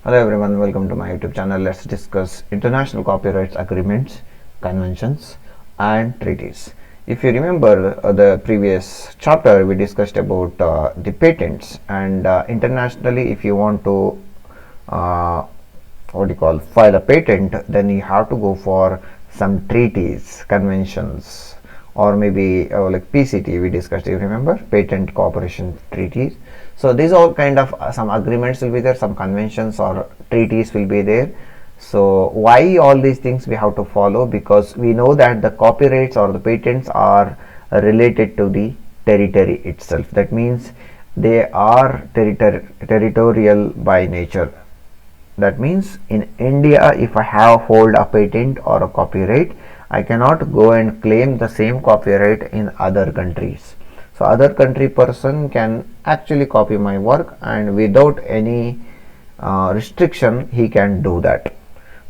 Hello everyone, welcome to my YouTube channel. Let's discuss international copyright agreements, conventions and treaties. If you remember the previous chapter, we discussed about the patents, and internationally if you want to file a patent, then you have to go for some treaties, conventions, or maybe like PCT we discussed, you remember, patent cooperation treaties. So these all kind of some agreements will be there, some conventions or treaties will be there. So why all these things we have to follow? Because we know that the copyrights or the patents are related to the territory itself. That means they are territorial by nature. That means in India, if I have hold a patent or a copyright, I cannot go and claim the same copyright in other countries. So other country person can actually copy my work, and without any restriction he can do that.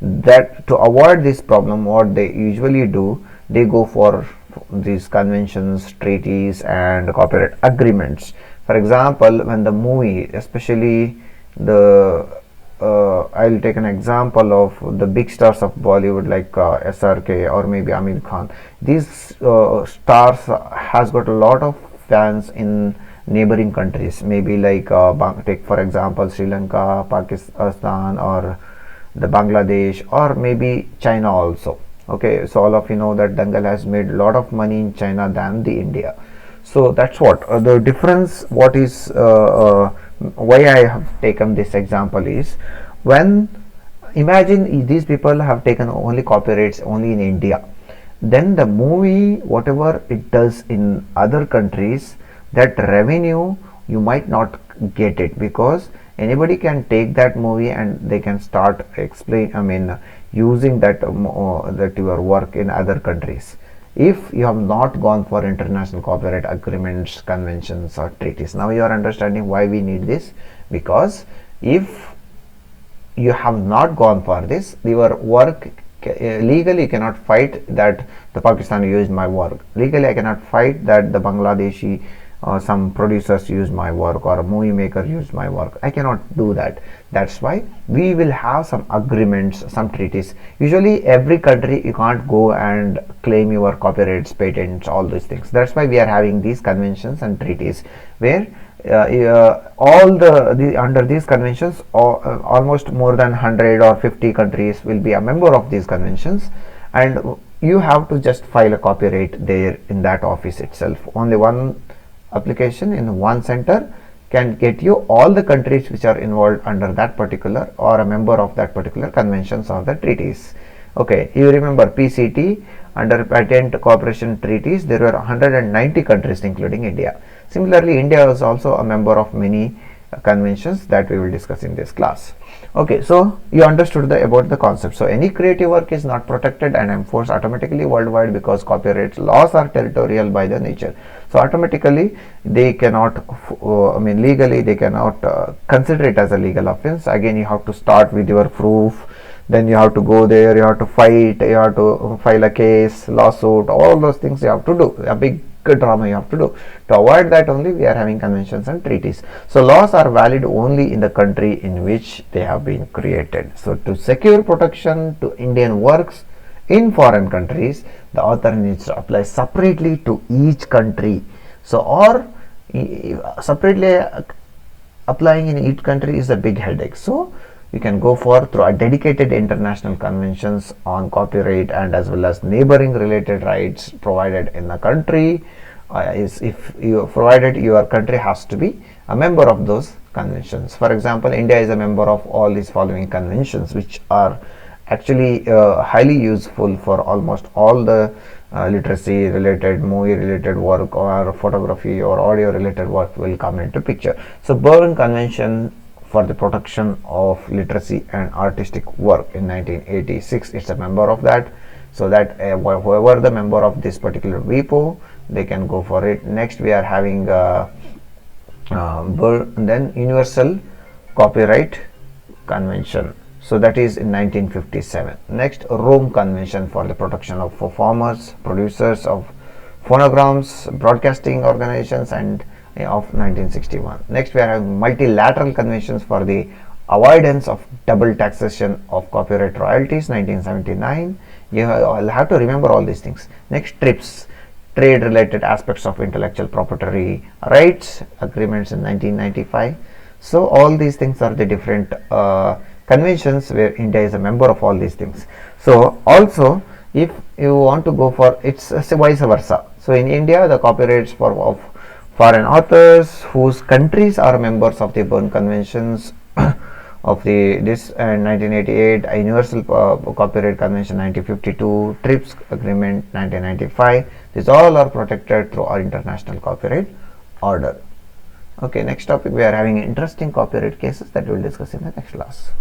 That to avoid this problem, what they usually do, they go for these conventions, treaties and copyright agreements. For example, when the movie, especially the I'll take an example of the big stars of Bollywood like SRK or maybe Amir Khan. These stars has got a lot of fans in neighboring countries, maybe like take for example Sri Lanka, Pakistan, or the Bangladesh, or maybe China also. Okay, so all of you know that Dangal has made a lot of money in China than the India. So that's what the difference. What is why I have taken this example is, when imagine these people have taken only copyrights only in India, then the movie whatever it does in other countries, that revenue you might not get it, because anybody can take that movie and they can start using that your work in other countries, if you have not gone for international copyright agreements, conventions or treaties. Now you are understanding why we need this, because if you have not gone for this, your work legally cannot fight that the Pakistan used my work. Legally I cannot fight that the Bangladeshi some producers use my work or a movie maker used my work. I cannot do that. That's why we will have some agreements, some treaties. Usually every country you can't go and claim your copyrights, patents, all these things. That's why we are having these conventions and treaties, where all under these conventions, almost more than 100 or 50 countries will be a member of these conventions, and you have to just file a copyright there in that office itself. Only one application in one center can get you all the countries which are involved under that particular or a member of that particular conventions or the treaties. Okay, you remember PCT, under patent cooperation treaties, there were 190 countries including India. Similarly, India is also a member of many conventions that we will discuss in this class. Okay, so you understood about the concept. So any creative work is not protected and enforced automatically worldwide, because copyright laws are territorial by the nature. So automatically they cannot legally they cannot consider it as a legal offense. Again, you have to start with your proof, then you have to go there, you have to fight, you have to file a case, lawsuit, all those things you have to do, a big drama you have to do. To avoid that only we are having conventions and treaties. So laws are valid only in the country in which they have been created. So to secure protection to Indian works in foreign countries, the author needs to apply separately to each country. So or separately applying in each country is a big headache. So you can go for through a dedicated international conventions on copyright and as well as neighboring related rights provided in the country, is if you provided your country has to be a member of those conventions. For example, India is a member of all these following conventions, which are actually highly useful for almost all the literacy related, movie related work, or photography or audio related work will come into picture. So Berne Convention for the protection of literacy and artistic work in 1986, it's a member of that, so that whoever the member of this particular WIPO, they can go for it. Next we are having then Universal Copyright Convention, so that is in 1957. Next, Rome Convention for the protection of performers, producers of phonograms, broadcasting organizations, and of 1961. Next we are having multilateral conventions for the avoidance of double taxation of copyright royalties, 1979. I'll have to remember all these things. Next, TRIPS, trade related aspects of intellectual property rights agreements, in 1995. So all these things are the different conventions where India is a member of all these things. So also, if you want to go for, it's vice versa. So in India, the copyrights for of foreign authors whose countries are members of the Berne Conventions of the this 1988, Universal Copyright Convention 1952, TRIPS Agreement 1995. These all are protected through our international copyright order. Okay, next topic, we are having interesting copyright cases that we will discuss in the next class.